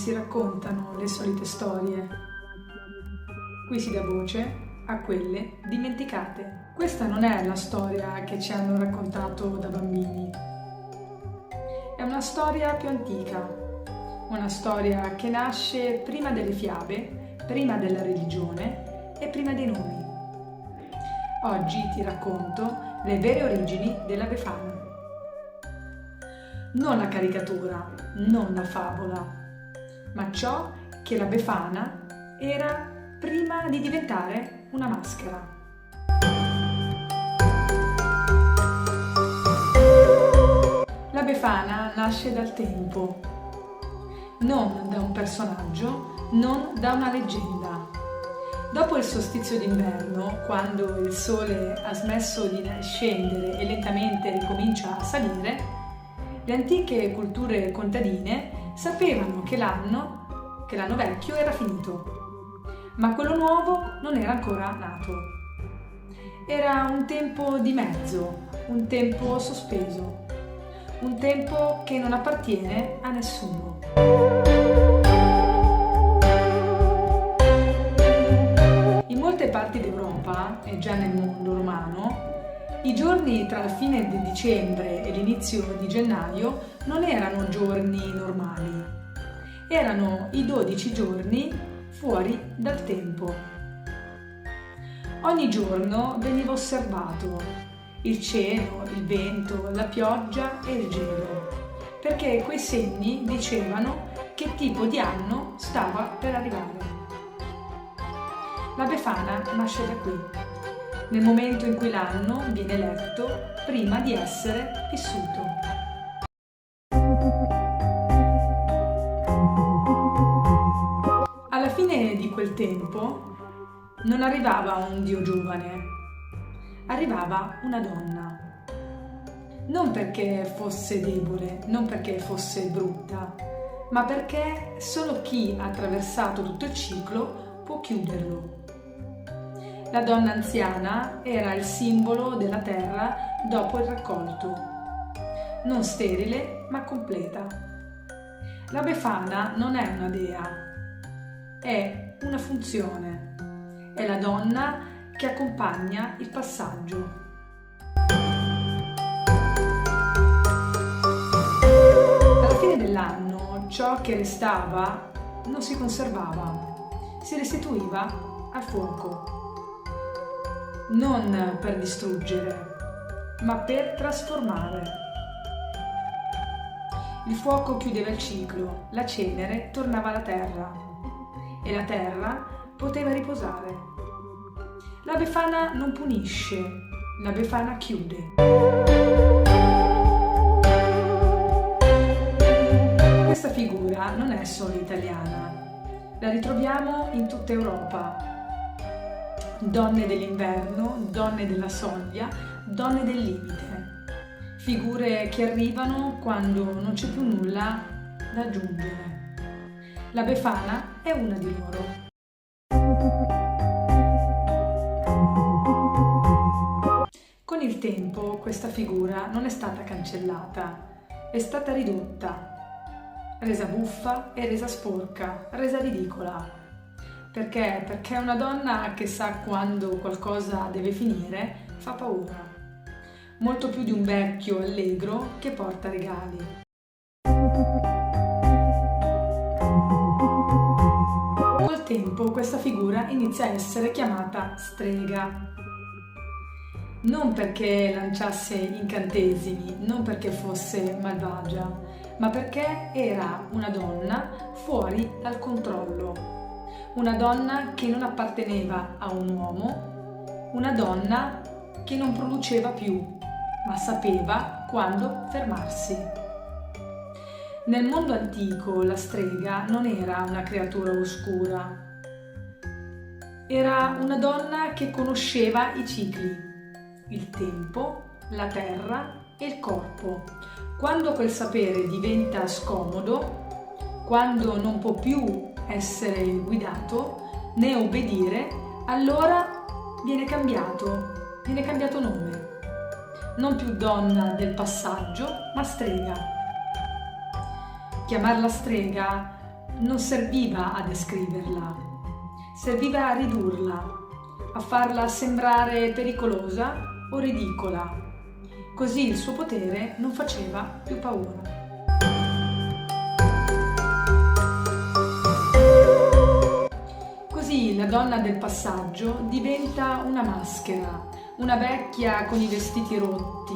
si raccontano le solite storie. Qui si dà voce a quelle dimenticate. Questa non è la storia che ci hanno raccontato da bambini. È una storia più antica, una storia che nasce prima delle fiabe, prima della religione e prima dei nomi. Oggi ti racconto le vere origini della Befana. Non la caricatura, non la favola, ma ciò che la Befana era prima di diventare una maschera. La Befana nasce dal tempo, non da un personaggio, non da una leggenda. Dopo il solstizio d'inverno, quando il sole ha smesso di scendere e lentamente ricomincia a salire, le antiche culture contadine sapevano che l'anno vecchio era finito, ma quello nuovo non era ancora nato. Era un tempo di mezzo, un tempo sospeso, un tempo che non appartiene a nessuno. In molte parti d'Europa e già nel mondo romano, i giorni tra la fine di dicembre e l'inizio di gennaio non erano giorni normali, erano i 12 giorni fuori dal tempo. Ogni giorno veniva osservato il cielo, il vento, la pioggia e il gelo, perché quei segni dicevano che tipo di anno stava per arrivare. La Befana nasce da qui, nel momento in cui l'anno viene letto prima di essere vissuto. Alla fine di quel tempo non arrivava un dio giovane, arrivava una donna. Non perché fosse debole, non perché fosse brutta, ma perché solo chi ha attraversato tutto il ciclo può chiuderlo. La donna anziana era il simbolo della terra dopo il raccolto, non sterile ma completa. La Befana non è una dea, è una funzione, è la donna che accompagna il passaggio. Alla fine dell'anno ciò che restava non si conservava, si restituiva al fuoco. Non per distruggere, ma per trasformare. Il fuoco chiudeva il ciclo, la cenere tornava alla terra e la terra poteva riposare. La Befana non punisce, la Befana chiude. Questa figura non è solo italiana, la ritroviamo in tutta Europa. Donne dell'inverno, donne della soglia, donne del limite. Figure che arrivano quando non c'è più nulla da aggiungere. La Befana è una di loro. Con il tempo questa figura non è stata cancellata, è stata ridotta, resa buffa e resa sporca, resa ridicola. Perché? Perché una donna che sa quando qualcosa deve finire fa paura, molto più di un vecchio allegro che porta regali. Col tempo questa figura inizia a essere chiamata strega. Non perché lanciasse incantesimi, non perché fosse malvagia, ma perché era una donna fuori dal controllo. Una donna che non apparteneva a un uomo, una donna che non produceva più, ma sapeva quando fermarsi. Nel mondo antico la strega non era una creatura oscura, era una donna che conosceva i cicli, il tempo, la terra e il corpo. Quando quel sapere diventa scomodo, quando non può più essere guidato né obbedire, allora viene cambiato nome. Non più donna del passaggio, ma strega. Chiamarla strega non serviva a descriverla, serviva a ridurla, a farla sembrare pericolosa o ridicola. Così il suo potere non faceva più paura. Così la donna del passaggio diventa una maschera, una vecchia con i vestiti rotti,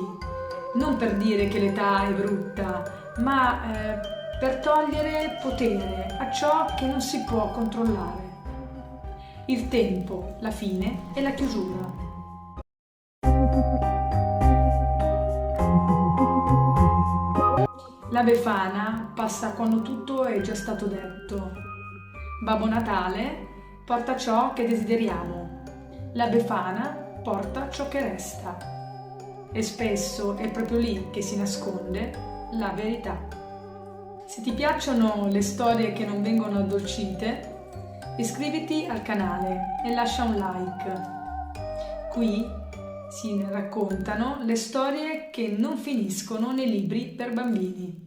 non per dire che l'età è brutta, ma per togliere potere a ciò che non si può controllare. Il tempo, la fine e la chiusura. La Befana passa quando tutto è già stato detto. Babbo Natale porta ciò che desideriamo. La Befana porta ciò che resta. E spesso è proprio lì che si nasconde la verità. Se ti piacciono le storie che non vengono addolcite, iscriviti al canale e lascia un like. Qui si raccontano le storie che non finiscono nei libri per bambini.